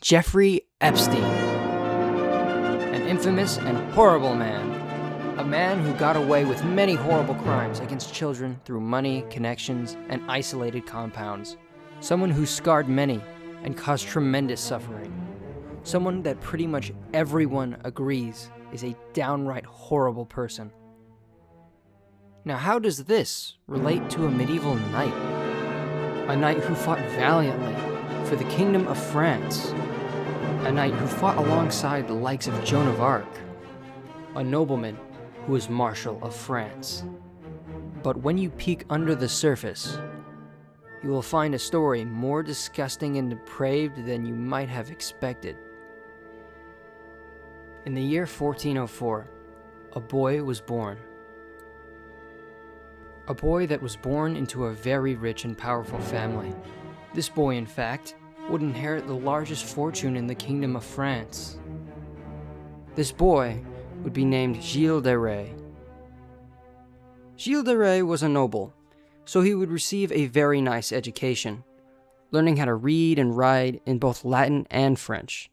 Jeffrey Epstein. An infamous and horrible man. A man who got away with many horrible crimes against children through money, connections, and isolated compounds. Someone who scarred many and caused tremendous suffering. Someone that pretty much everyone agrees is a downright horrible person. Now, how does this relate to a medieval knight? A knight who fought valiantly for the kingdom of France. A knight who fought alongside the likes of Joan of Arc. A nobleman who was Marshal of France. But when you peek under the surface, you will find a story more disgusting and depraved than you might have expected. In the year 1404, a boy was born. A boy that was born into a very rich and powerful family. This boy, in fact, would inherit the largest fortune in the kingdom of France. This boy would be named Gilles de Rais. Gilles de Rais was a noble, so he would receive a very nice education, learning how to read and write in both Latin and French.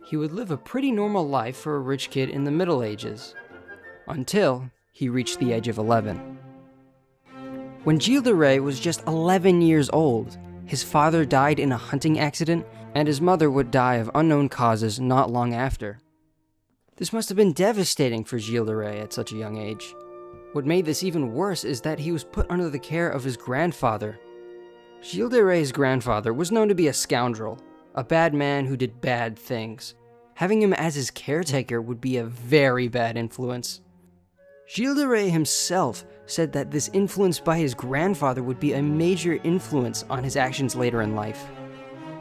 He would live a pretty normal life for a rich kid in the Middle Ages, until he reached the age of 11. When Gilles de Rais was just 11 years old, his father died in a hunting accident, and his mother would die of unknown causes not long after. This must have been devastating for Gilles de Rais at such a young age. What made this even worse is that he was put under the care of his grandfather. Gilles de Rais' grandfather was known to be a scoundrel, a bad man who did bad things. Having him as his caretaker would be a very bad influence. Gilles de Rais himself said that this influence by his grandfather would be a major influence on his actions later in life.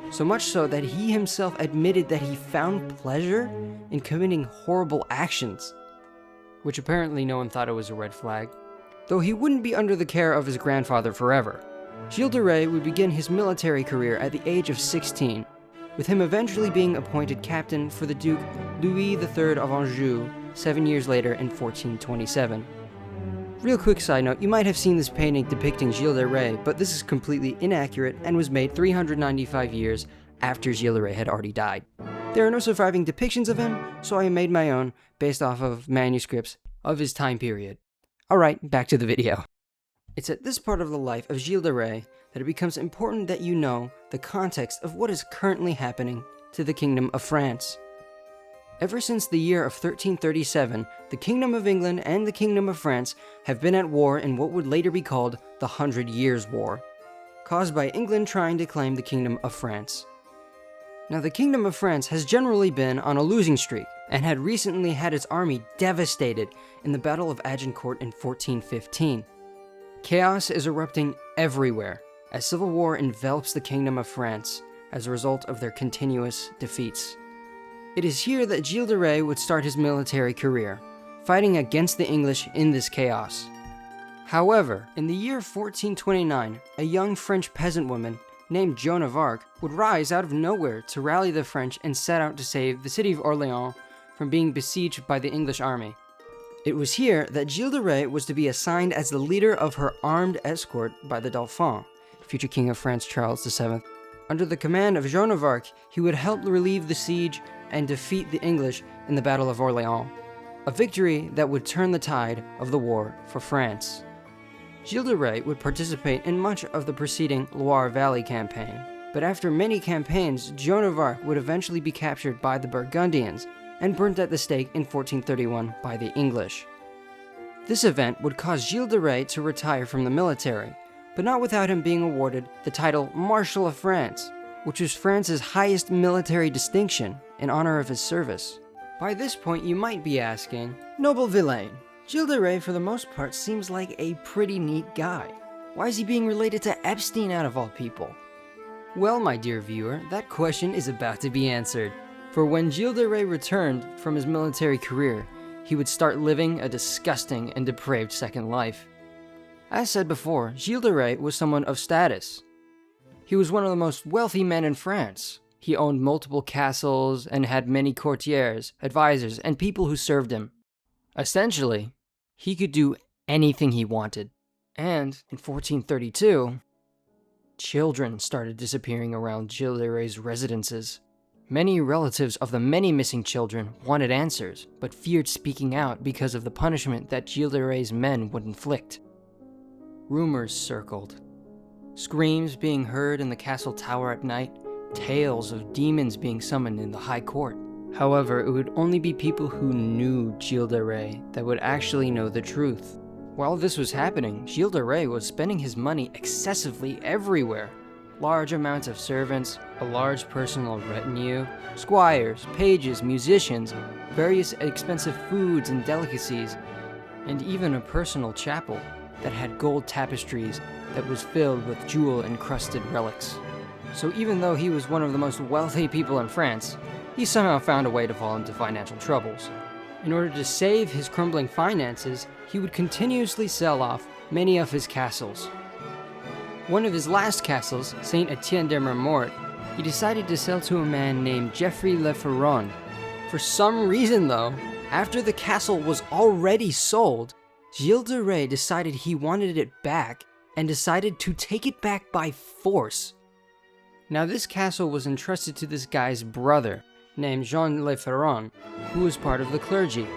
So much so that he himself admitted that he found pleasure in committing horrible actions, which apparently no one thought it was a red flag. Though he wouldn't be under the care of his grandfather forever. Gilles de Rais would begin his military career at the age of 16, with him eventually being appointed captain for the Duke Louis III of Anjou 7 years later in 1427. Real quick side note, you might have seen this painting depicting Gilles de Rais, but this is completely inaccurate and was made 395 years after Gilles de Rais had already died. There are no surviving depictions of him, so I made my own based off of manuscripts of his time period. Alright, back to the video. It's at this part of the life of Gilles de Rais that it becomes important that you know the context of what is currently happening to the Kingdom of France. Ever since the year of 1337, the Kingdom of England and the Kingdom of France have been at war in what would later be called the 100 Years' War, caused by England trying to claim the Kingdom of France. Now, the Kingdom of France has generally been on a losing streak, and had recently had its army devastated in the Battle of Agincourt in 1415. Chaos is erupting everywhere, as civil war envelops the Kingdom of France as a result of their continuous defeats. It is here that Gilles de Rais would start his military career, fighting against the English in this chaos. However, in the year 1429, a young French peasant woman named Joan of Arc would rise out of nowhere to rally the French and set out to save the city of Orléans from being besieged by the English army. It was here that Gilles de Rais was to be assigned as the leader of her armed escort by the Dauphin, future King of France Charles VII. Under the command of Joan of Arc, he would help relieve the siege and defeat the English in the Battle of Orléans, a victory that would turn the tide of the war for France. Gilles de Rais would participate in much of the preceding Loire Valley campaign, but after many campaigns, Joan of Arc would eventually be captured by the Burgundians and burnt at the stake in 1431 by the English. This event would cause Gilles de Rais to retire from the military, but not without him being awarded the title Marshal of France, which was France's highest military distinction in honor of his service. By this point, you might be asking, Noble villain, Gilles de Rais for the most part seems like a pretty neat guy. Why is he being related to Epstein out of all people? Well, my dear viewer, that question is about to be answered. For when Gilles de Rais returned from his military career, he would start living a disgusting and depraved second life. As said before, Gilles de Rais was someone of status. He was one of the most wealthy men in France. He owned multiple castles and had many courtiers, advisors, and people who served him. Essentially, he could do anything he wanted. And in 1432, Children started disappearing around Gilles de Rais' residences. Many relatives of the many missing children wanted answers, but feared speaking out because of the punishment that Gilles de Rais' men would inflict. Rumors circled. Screams being heard in the castle tower at night, tales of demons being summoned in the high court. However, it would only be people who knew Gilles de Rais that would actually know the truth. While this was happening, Gilles de Rais was spending his money excessively everywhere. Large amounts of servants, a large personal retinue, squires, pages, musicians, various expensive foods and delicacies, and even a personal chapel that had gold tapestries that was filled with jewel-encrusted relics. So even though he was one of the most wealthy people in France, he somehow found a way to fall into financial troubles. In order to save his crumbling finances, he would continuously sell off many of his castles. One of his last castles, Saint Etienne de Montmort, he decided to sell to a man named Geoffrey Le Ferron. For some reason though, after the castle was already sold, Gilles de Rais decided he wanted it back and decided to take it back by force. Now this castle was entrusted to this guy's brother, named Jean Le Ferron, who was part of the clergy.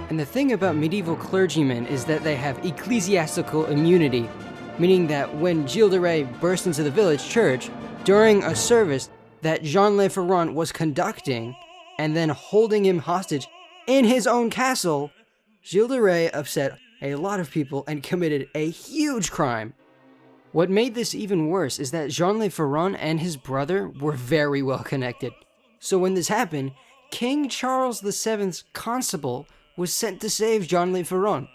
And the thing about medieval clergymen is that they have ecclesiastical immunity, meaning that when Gilles de Rais burst into the village church during a service that Jean Le Ferron was conducting and then holding him hostage in his own castle, Gilles de Rais upset a lot of people and committed a huge crime. What made this even worse is that Jean Le Ferron and his brother were very well connected. So when this happened, King Charles VII's constable was sent to save Jean Le Ferron.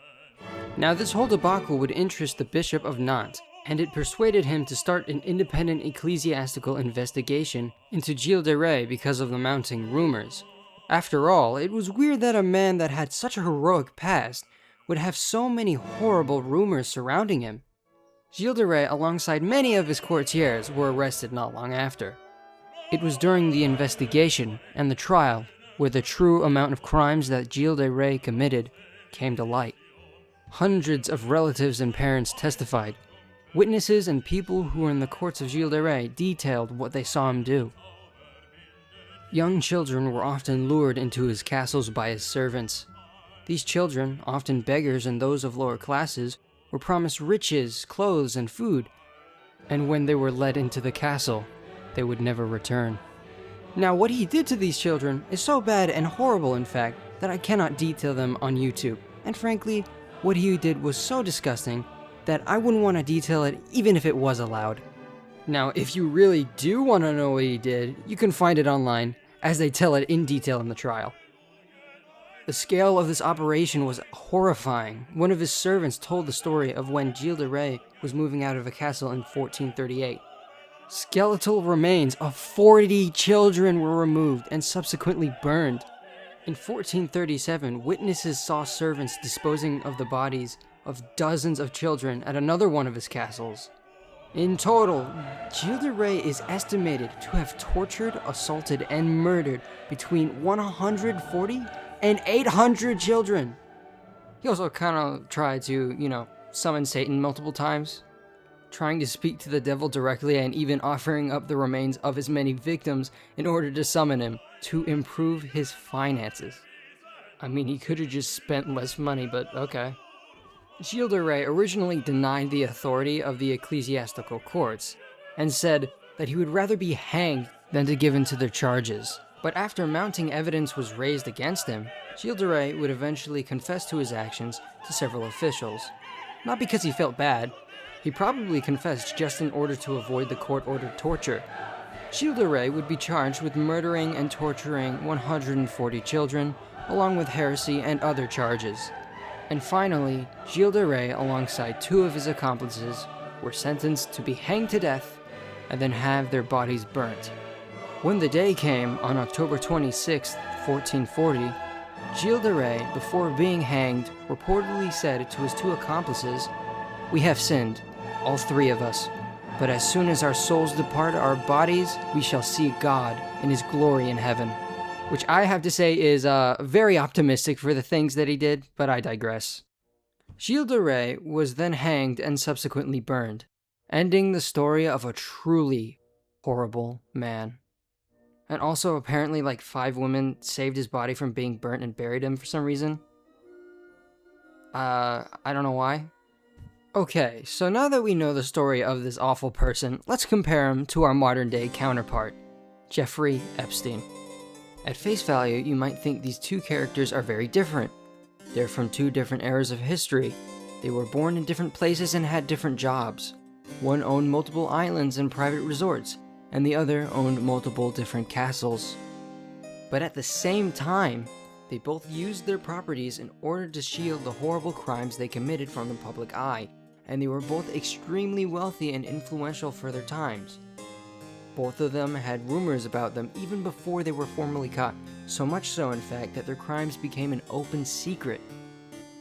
Now this whole debacle would interest the Bishop of Nantes, and it persuaded him to start an independent ecclesiastical investigation into Gilles de Rais because of the mounting rumors. After all, it was weird that a man that had such a heroic past would have so many horrible rumors surrounding him. Gilles de Rais, alongside many of his courtiers, were arrested not long after. It was during the investigation and the trial where the true amount of crimes that Gilles de Rais committed came to light. Hundreds of relatives and parents testified. Witnesses and people who were in the courts of Gilles de Rais detailed what they saw him do. Young children were often lured into his castles by his servants. These children, often beggars and those of lower classes, were promised riches, clothes, and food, and when they were led into the castle, they would never return. Now, what he did to these children is so bad and horrible, in fact, that I cannot detail them on YouTube. And frankly, what he did was so disgusting that I wouldn't want to detail it even if it was allowed. Now, if you really do want to know what he did, you can find it online, as they tell it in detail in the trial. The scale of this operation was horrifying. One of his servants told the story of when Gilles de Rais was moving out of a castle in 1438. Skeletal remains of 40 children were removed and subsequently burned. In 1437, witnesses saw servants disposing of the bodies of dozens of children at another one of his castles. In total, Gilles de Rais is estimated to have tortured, assaulted, and murdered between 140 and 800 children. He also kind of tried to, summon Satan multiple times, trying to speak to the devil directly and even offering up the remains of his many victims in order to summon him to improve his finances. I mean, he could have just spent less money, but okay. Gilles de Rais originally denied the authority of the ecclesiastical courts and said that he would rather be hanged than to give in to their charges. But after mounting evidence was raised against him, Gilles de Rais would eventually confess to his actions to several officials. Not because he felt bad, he probably confessed just in order to avoid the court-ordered torture. Gilles de Rais would be charged with murdering and torturing 140 children, along with heresy and other charges. And finally, Gilles de Rais, alongside two of his accomplices, were sentenced to be hanged to death and then have their bodies burnt. When the day came on October 26, 1440, Gilles de Rais, before being hanged, reportedly said to his two accomplices, "We have sinned, all three of us, but as soon as our souls depart our bodies, we shall see God in his glory in heaven." Which I have to say is very optimistic for the things that he did, but I digress. Gilles de Rais was then hanged and subsequently burned. ending the story of a truly horrible man. And also, apparently, like 5 women saved his body from being burnt and buried him for some reason. I don't know why. Okay, so now that we know the story of this awful person, let's compare him to our modern day counterpart, Jeffrey Epstein. At face value, you might think these two characters are very different. They're from 2 different eras of history. They were born in different places and had different jobs. One owned multiple islands and private resorts, and the other owned multiple different castles. But at the same time, they both used their properties in order to shield the horrible crimes they committed from the public eye, and they were both extremely wealthy and influential for their times. Both of them had rumors about them even before they were formally caught, so much so in fact that their crimes became an open secret.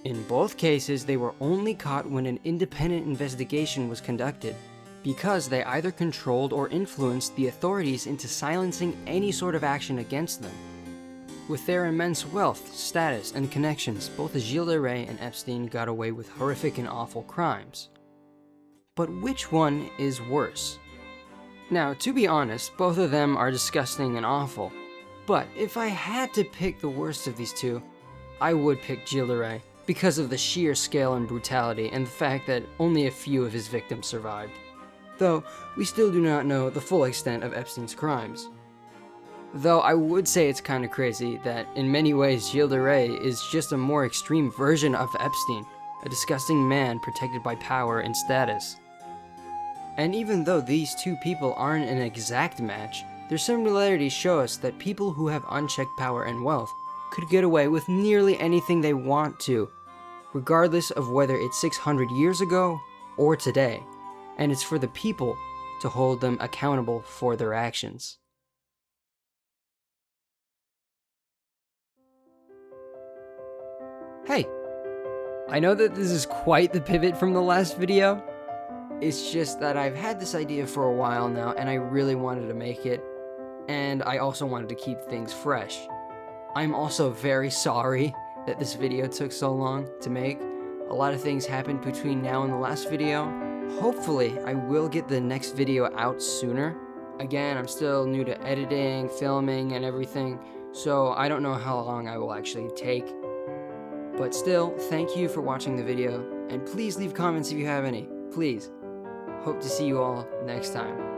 In both cases, they were only caught when an independent investigation was conducted, because they either controlled or influenced the authorities into silencing any sort of action against them. With their immense wealth, status, and connections, both Gilles de Rais and Epstein got away with horrific and awful crimes. But which one is worse? Now, to be honest, both of them are disgusting and awful. But if I had to pick the worst of these two, I would pick Gilles de Rais, because of the sheer scale and brutality and the fact that only a few of his victims survived. Though, we still do not know the full extent of Epstein's crimes. Though I would say it's kinda crazy that in many ways Gilles de Rais is just a more extreme version of Epstein, a disgusting man protected by power and status. And even though these two people aren't an exact match, their similarities show us that people who have unchecked power and wealth could get away with nearly anything they want to, regardless of whether it's 600 years ago or today, and it's for the people to hold them accountable for their actions. Hey, I know that this is quite the pivot from the last video. It's just that I've had this idea for a while now and I really wanted to make it, and I also wanted to keep things fresh. I'm also very sorry that this video took so long to make. A lot of things happened between now and the last video. Hopefully, I will get the next video out sooner. Again, I'm still new to editing, filming, and everything, so I don't know how long I will actually take. But still, thank you for watching the video, and please leave comments if you have any. Please. Hope to see you all next time.